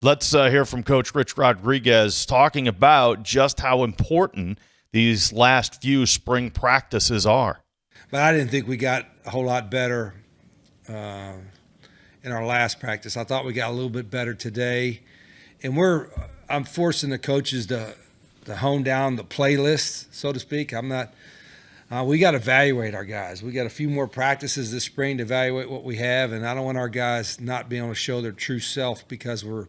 Let's hear from Coach Rich Rodriguez talking about just how important these last few spring practices are. But I didn't think we got a whole lot better in our last practice. I thought we got a little bit better today. And I'm forcing the coaches to hone down the playlist, so to speak. We got to evaluate our guys. We got a few more practices this spring to evaluate what we have, and I don't want our guys not being able to show their true self because we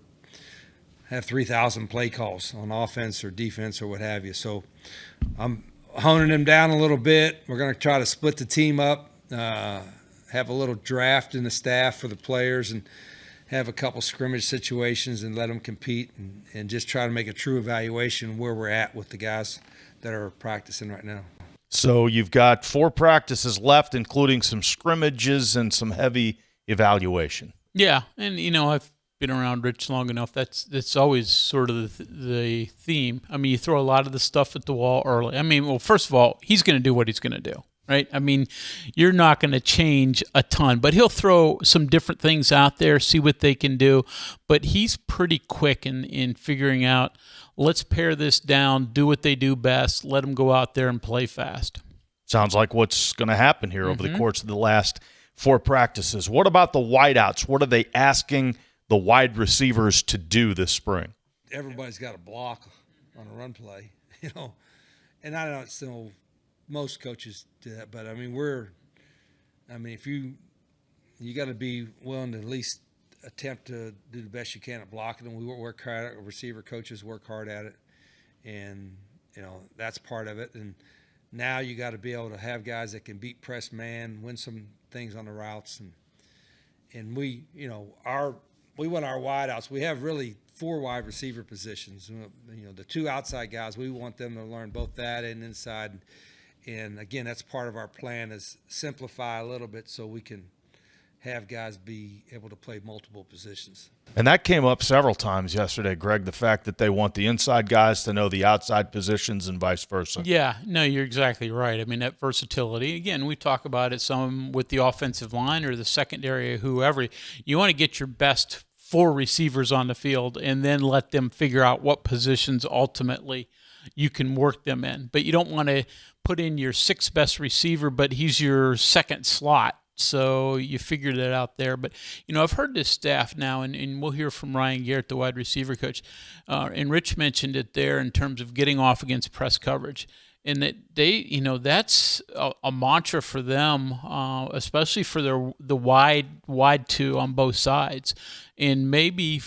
have 3,000 play calls on offense or defense or what have you. So I'm honing them down a little bit. We're going to try to split the team up, have a little draft in the staff for the players, and have a couple scrimmage situations and let them compete and just try to make a true evaluation where we're at with the guys that are practicing right now. So you've got 4 practices left, including some scrimmages and some heavy evaluation. Yeah, and, I've been around Rich long enough. That's always sort of the theme. I mean, you throw a lot of the stuff at the wall early. I mean, well, first of all, he's going to do what he's going to do, right? I mean, you're not going to change a ton, but he'll throw some different things out there, see what they can do. But he's pretty quick in figuring out, let's pare this down, do what they do best, let them go out there and play fast. Sounds like what's going to happen here over the course of the last 4 practices. What about the wideouts? What are they asking the wide receivers to do this spring? Everybody's got a block on a run play, and I don't know most coaches do that, but I mean, if you got to be willing to at least attempt to do the best you can at blocking, and we work hard at it. Receiver coaches work hard at it, and that's part of it. And now you got to be able to have guys that can beat press man, win some things on the routes, and we want our wideouts. We have really 4 wide receiver positions. The 2 outside guys, we want them to learn both that and inside. And again, that's part of our plan, is simplify a little bit so we can have guys be able to play multiple positions. And that came up several times yesterday, Greg, the fact that they want the inside guys to know the outside positions and vice versa. Yeah, no, you're exactly right. I mean, that versatility, again, we talk about it some with the offensive line or the secondary or whoever. You want to get your best 4 receivers on the field and then let them figure out what positions ultimately you can work them in. But you don't want to put in your 6th best receiver, but he's your 2nd slot. So you figured it out there. But, I've heard this staff now, and we'll hear from Ryan Garrett, the wide receiver coach, and Rich mentioned it there in terms of getting off against press coverage. And that they, that's a mantra for them, especially for the wide 2 on both sides. And maybe,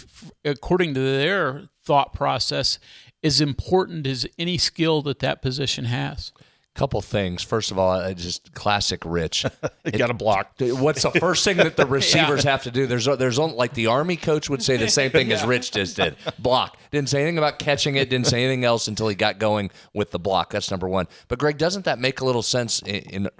according to their thought process, as important as any skill that position has. Couple things. First of all, just classic Rich. You got to block. What's the first thing that the receivers have to do? There's only, like the Army coach would say the same thing as Rich just did. Block. Didn't say anything about catching it. Didn't say anything else until he got going with the block. That's number 1. But Greg, doesn't that make a little sense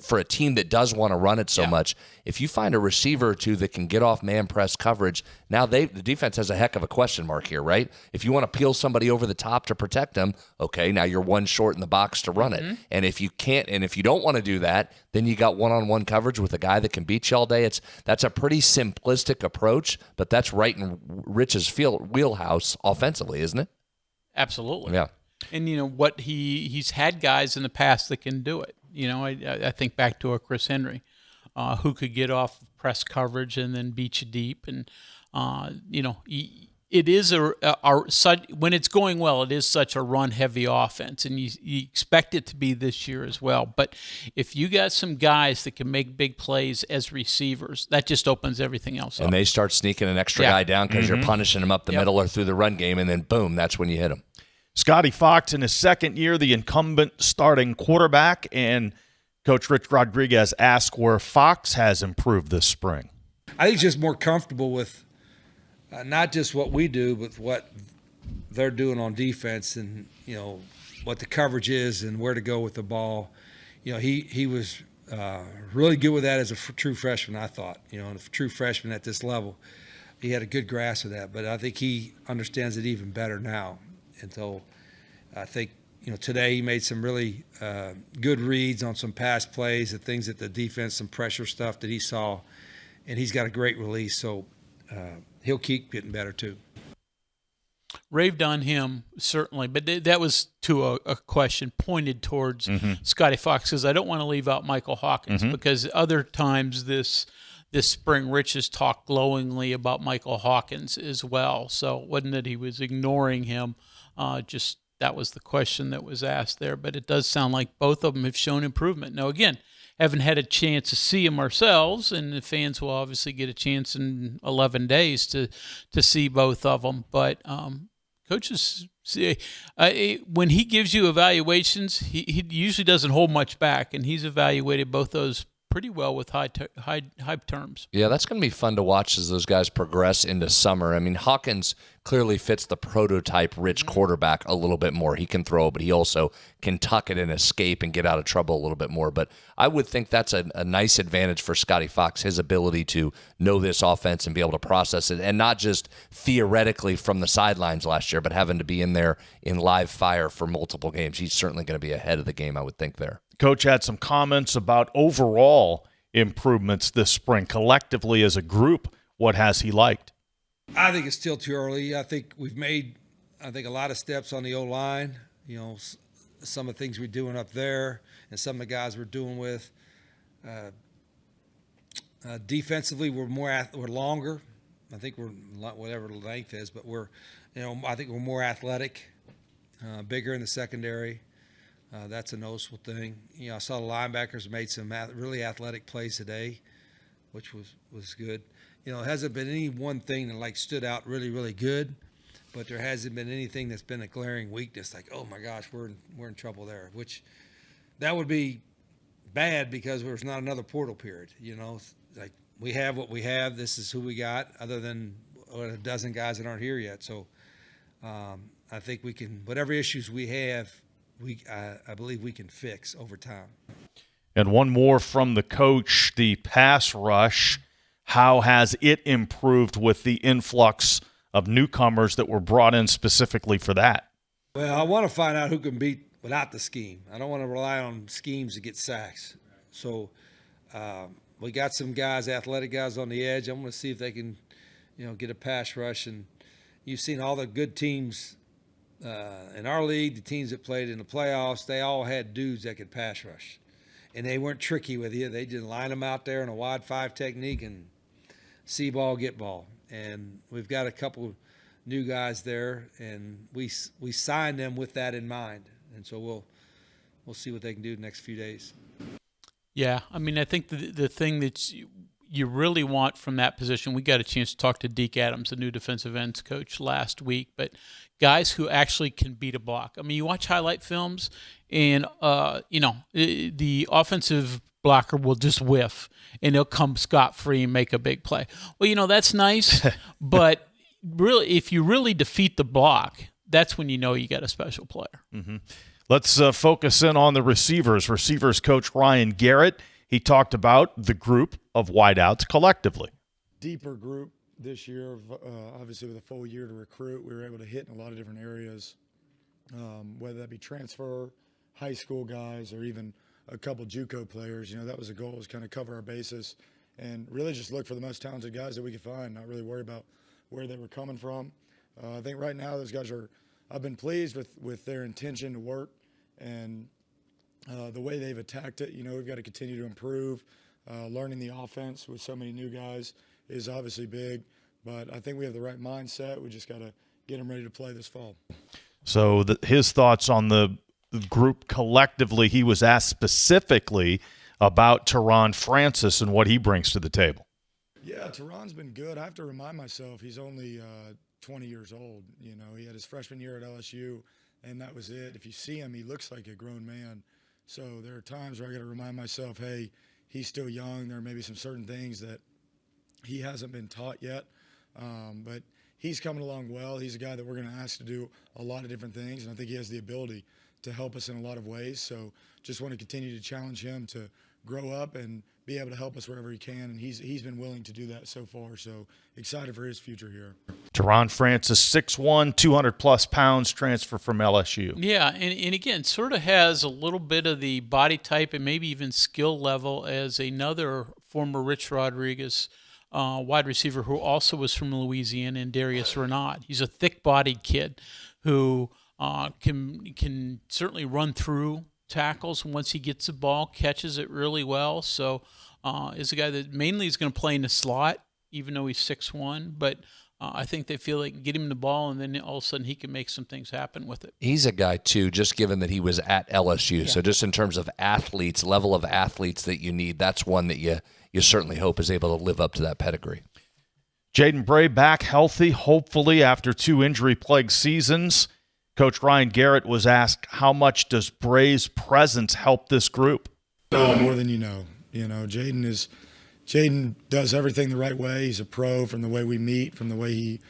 for a team that does want to run it so much? If you find a receiver or 2 that can get off man press coverage, now the defense has a heck of a question mark here, right? If you want to peel somebody over the top to protect them, okay, now you're 1 short in the box to run it. And if you can't, and if you don't want to do that, then you got one-on-one coverage with a guy that can beat you all day. That's a pretty simplistic approach, but that's right in Rich's wheelhouse offensively, isn't it? Absolutely. Yeah. And what he's had guys in the past that can do it. I think back to a Chris Henry, who could get off press coverage and then beat you deep, and it is when it's going well, it is such a run-heavy offense, and you expect it to be this year as well. But if you got some guys that can make big plays as receivers, that just opens everything else up. And they start sneaking an extra guy down because you're punishing them up the middle or through the run game, and then boom, that's when you hit them. Scotty Fox in his 2nd year, the incumbent starting quarterback, and Coach Rich Rodriguez asked where Fox has improved this spring. I think he's just more comfortable with not just what we do, but what they're doing on defense, and what the coverage is and where to go with the ball. He was really good with that as a true freshman, I thought. And a true freshman at this level, he had a good grasp of that. But I think he understands it even better now. And so I think today he made some really good reads on some pass plays, the things that the defense, some pressure stuff that he saw, and he's got a great release. So he'll keep getting better too. raved on him, certainly, but that was to a question pointed towards Scotty Fox, because I don't want to leave out Michael Hawkins, because other times this spring Rich has talked glowingly about Michael Hawkins as well. So it wasn't that he was ignoring him, just that was the question that was asked there. But it does sound like both of them have shown improvement. Now, again, haven't had a chance to see them ourselves, and the fans will obviously get a chance in 11 days to see both of them. But coaches, when he gives you evaluations, he usually doesn't hold much back, and he's evaluated both those pretty well with high terms. Yeah, that's going to be fun to watch as those guys progress into summer. I mean, Hawkins clearly fits the prototype Rich quarterback a little bit more. He can throw, but he also can tuck it and escape and get out of trouble a little bit more. But I would think that's a nice advantage for Scotty Fox, his ability to know this offense and be able to process it, and not just theoretically from the sidelines last year, but having to be in there in live fire for multiple games. He's certainly going to be ahead of the game, I would think, there. Coach had some comments about overall improvements this spring. Collectively as a group, what has he liked? I think it's still too early. I think we've made, a lot of steps on the O-line. You know, some of the things we're doing up there and some of the guys we're doing with. Defensively, we're longer. I think we're whatever the length is, but I think we're more athletic, bigger in the secondary. That's a noticeable thing. You know, I saw the linebackers made some really athletic plays today, which was good. You know, it hasn't been any one thing that stood out really, really good, but there hasn't been anything that's been a glaring weakness. Like, oh my gosh, we're in trouble there. Which that would be bad because there's not another portal period. You know, like we have what we have. This is who we got. Other than a dozen guys that aren't here yet. So I think we can. Whatever issues we have. I believe we can fix over time. And one more from the coach, the pass rush. How has it improved with the influx of newcomers that were brought in specifically for that? Well, I want to find out who can beat without the scheme. I don't want to rely on schemes to get sacks. So we got some guys, athletic guys on the edge. I'm going to see if they can, get a pass rush. And you've seen all the good teams in our league, the teams that played in the playoffs, they all had dudes that could pass rush. And they weren't tricky with you. They just line them out there in a wide five technique and see ball, get ball. And we've got a couple new guys there, and we signed them with that in mind. And so we'll see what they can do the next few days. Yeah, I mean, I think the thing that you really want from that position, we got a chance to talk to Deke Adams, the new defensive ends coach, last week, but guys who actually can beat a block. I mean, you watch highlight films, and, the offensive blocker will just whiff, and he'll come scot-free and make a big play. Well, that's nice, but really, if you really defeat the block, that's when you know you got a special player. Mm-hmm. Let's focus in on the receivers. Receivers coach Ryan Garrett, he talked about the group of wideouts collectively. Deeper group this year, obviously with a full year to recruit. We were able to hit in a lot of different areas, whether that be transfer, high school guys, or even a couple JUCO players. That was the goal, was kind of cover our bases and really just look for the most talented guys that we could find, not really worry about where they were coming from. I think right now those guys I've been pleased with their intention to work and the way they've attacked it. We've got to continue to improve. Learning the offense with so many new guys is obviously big, but I think we have the right mindset. We just got to get them ready to play this fall. So his thoughts on the group collectively, he was asked specifically about Teron Francis and what he brings to the table. Yeah, Teron's been good. I have to remind myself he's only 20 years old. He had his freshman year at LSU, and that was it. If you see him, he looks like a grown man. So there are times where I got to remind myself, hey, he's still young. There may be some certain things that he hasn't been taught yet, but he's coming along well. He's a guy that we're going to ask to do a lot of different things, and I think he has the ability to help us in a lot of ways. So just want to continue to challenge him to grow up and be able to help us wherever he can, and he's been willing to do that so far. So excited for his future here. Teron Francis, 6'1", 200-plus pounds, transfer from LSU. Yeah, and again, sort of has a little bit of the body type and maybe even skill level as another former Rich Rodriguez wide receiver who also was from Louisiana, and Darius Renaud. He's a thick-bodied kid who can certainly run through tackles. Once he gets the ball, catches it really well. So is a guy that mainly is going to play in the slot, even though he's 6'1", but I think they feel they can get him the ball, and then all of a sudden he can make some things happen with it. He's a guy, too, just given that he was at LSU. Yeah. So just in terms of athletes, level of athletes that you need, that's one that you certainly hope is able to live up to that pedigree. Jaden Bray back healthy, hopefully, after 2 injury-plagued seasons. Coach Ryan Garrett was asked, how much does Bray's presence help this group? More than you know. You know, Jaden does everything the right way. He's a pro from the way we meet, from the way he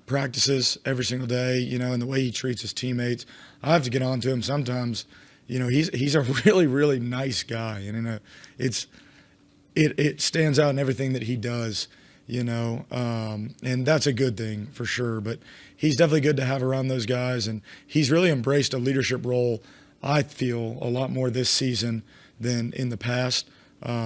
practices every single day, you know, and the way he treats his teammates. I have to get on to him sometimes. You know, he's a really, really nice guy, and it stands out in everything that he does, you know, and that's a good thing for sure. But he's definitely good to have around those guys, and he's really embraced a leadership role, I feel, a lot more this season than in the past.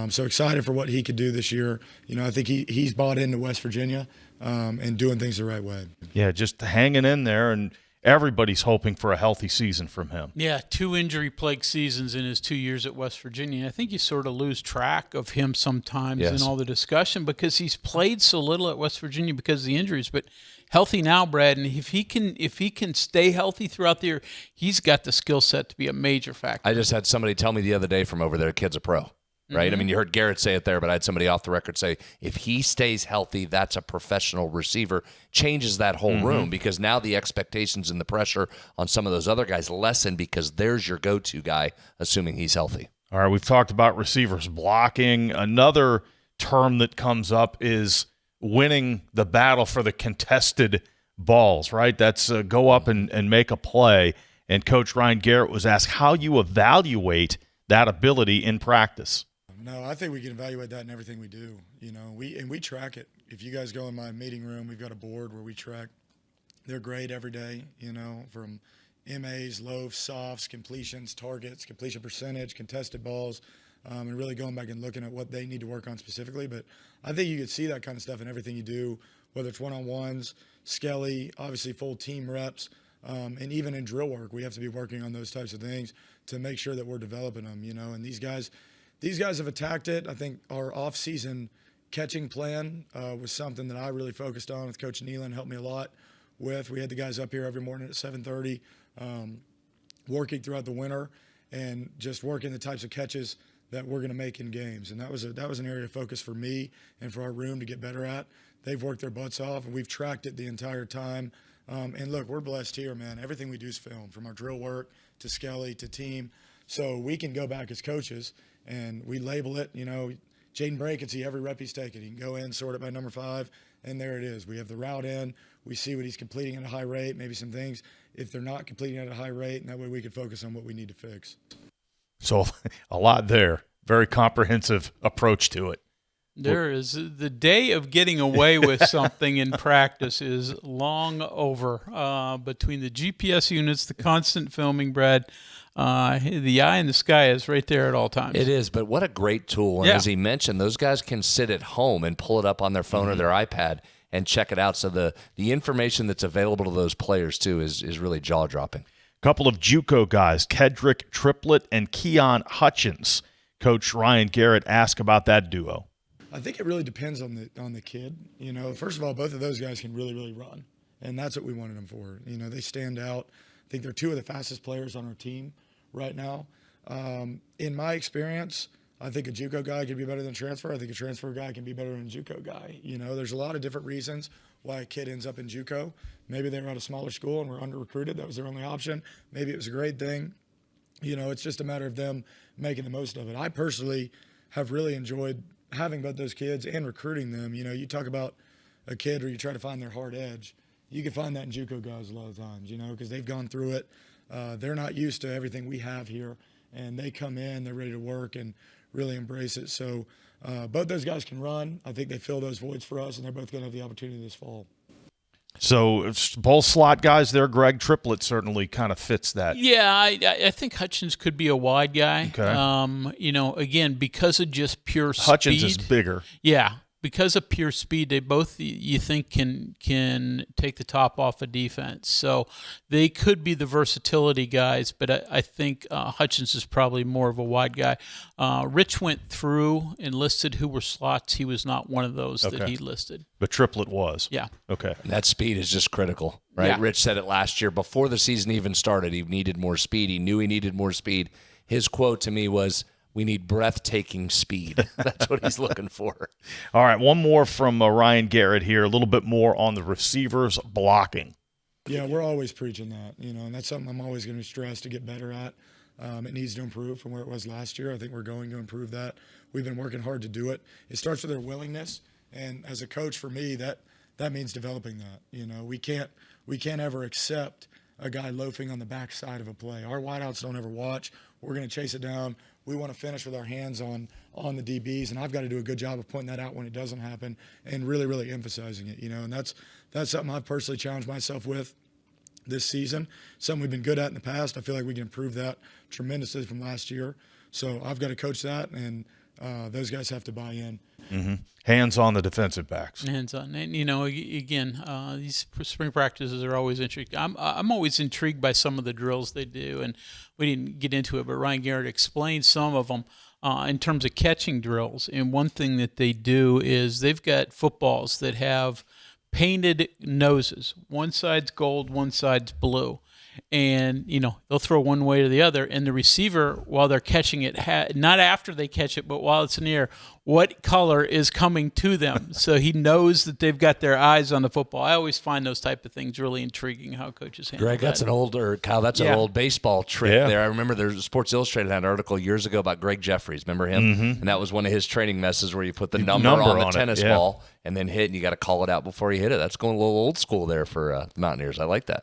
So excited for what he could do this year. You know, I think he's bought into West Virginia and doing things the right way. Yeah, just hanging in there, and everybody's hoping for a healthy season from him. Yeah, 2 injury-plagued seasons in his 2 years at West Virginia. I think you sort of lose track of him sometimes in all the discussion because he's played so little at West Virginia because of the injuries. But healthy now, Brad, and if he can stay healthy throughout the year, he's got the skill set to be a major factor. I just had somebody tell me the other day from over there, kid's a pro. Right? I mean, you heard Garrett say it there, but I had somebody off the record say, if he stays healthy, that's a professional receiver. Changes that whole room because now the expectations and the pressure on some of those other guys lessen because there's your go-to guy, assuming he's healthy. All right, we've talked about receivers blocking. Another term that comes up is winning the battle for the contested balls, right? That's go up and make a play. And Coach Ryan Garrett was asked how you evaluate that ability in practice. No, I think we can evaluate that in everything we do. You know, we track it. If you guys go in my meeting room, we've got a board where we track their grade every day, you know, from MAs, loaves, softs, completions, targets, completion percentage, contested balls, and really going back and looking at what they need to work on specifically. But I think you could see that kind of stuff in everything you do, whether it's one-on-ones, skelly, obviously full team reps, and even in drill work, we have to be working on those types of things to make sure that we're developing them, you know, and these guys have attacked it. I think our off-season catching plan was something that I really focused on with Coach Nealon, helped me a lot with. We had the guys up here every morning at 7:30, working throughout the winter and just working the types of catches that we're going to make in games. And that was an area of focus for me and for our room to get better at. They've worked their butts off, and we've tracked it the entire time. And look, we're blessed here, man. Everything we do is film, from our drill work to skelly to team. So we can go back as coaches and we label it. You know, Jaden Bray can see every rep he's taking. He can go in, sort it by number 5, and there it is. We have the route in. We see what he's completing at a high rate, maybe some things if they're not completing at a high rate, and that way we can focus on what we need to fix. So a lot there. Very comprehensive approach to it. There is the day of getting away with something in practice is long over. Between the GPS units, the constant filming, Brad, the eye in the sky is right there at all times. It is, but what a great tool. And as he mentioned, those guys can sit at home and pull it up on their phone or their iPad and check it out. So the information that's available to those players, too, is really jaw-dropping. Couple of JUCO guys, Kedrick Triplett and Keon Hutchins. Coach Ryan Garrett asked about that duo. I think it really depends on the kid. You know, first of all, both of those guys can really, really run, and that's what we wanted them for. You know, they stand out. I think they're 2 of the fastest players on our team right now. In my experience, I think a JUCO guy can be better than a transfer. I think a transfer guy can be better than a JUCO guy. You know, there's a lot of different reasons why a kid ends up in JUCO. Maybe they were at a smaller school and were under-recruited. That was their only option. Maybe it was a great thing. You know, it's just a matter of them making the most of it. I personally have really enjoyed having both those kids and recruiting them. You know, you talk about a kid where you try to find their hard edge. You can find that in JUCO guys a lot of times, you know, because they've gone through it. They're not used to everything we have here, and they come in, they're ready to work and really embrace it. So both those guys can run. I think they fill those voids for us, and they're both going to have the opportunity this fall. So it's both slot guys there. Greg Triplett certainly kind of fits that. Yeah, I think Hutchins could be a wide guy. Okay. You know, again, because of just pure speed. Hutchins is bigger. Yeah, because of pure speed, they both you think can take the top off of defense. So they could be the versatility guys, but I think Hutchins is probably more of a wide guy. Rich went through and listed who were slots. He was not one of those that he listed. But Triplett was. Yeah. Okay. And that speed is just critical, right? Yeah. Rich said it last year before the season even started. He needed more speed. He knew he needed more speed. His quote to me was, "We need breathtaking speed." That's what he's looking for. All right, one more from Ryan Garrett here, a little bit more on the receivers blocking. Yeah, we're always preaching that, and that's something I'm always going to stress to get better at. It needs to improve from where it was last year. I think we're going to improve that. We've been working hard to do it. It starts with their willingness, and as a coach, for me, that means developing that. We can't ever accept a guy loafing on the backside of a play. Our wideouts don't ever watch. We're going to chase it down. We want to finish with our hands on the DBs, and I've got to do a good job of pointing that out when it doesn't happen and really, really emphasizing it. And that's something I've personally challenged myself with this season, something we've been good at in the past. I feel like we can improve that tremendously from last year. So I've got to coach that, and those guys have to buy in. Mm-hmm. Hands on the defensive backs. Hands on, and again, these spring practices are always intriguing. I'm always intrigued by some of the drills they do, and we didn't get into it, but Ryan Garrett explained some of them in terms of catching drills. And one thing that they do is they've got footballs that have painted noses. One side's gold, one side's blue. And, they'll throw one way or the other. And the receiver, while they're catching it, not after they catch it, but while it's in the air, what color is coming to them? So he knows that they've got their eyes on the football. I always find those type of things really intriguing, how coaches handle Greg, that. that's an old baseball trick there. I remember there's Sports Illustrated had an article years ago about Greg Jeffries. Remember him? Mm-hmm. And that was one of his training messes where you put the number on the tennis ball and then hit, and you got to call it out before you hit it. That's going a little old school there for the Mountaineers. I like that.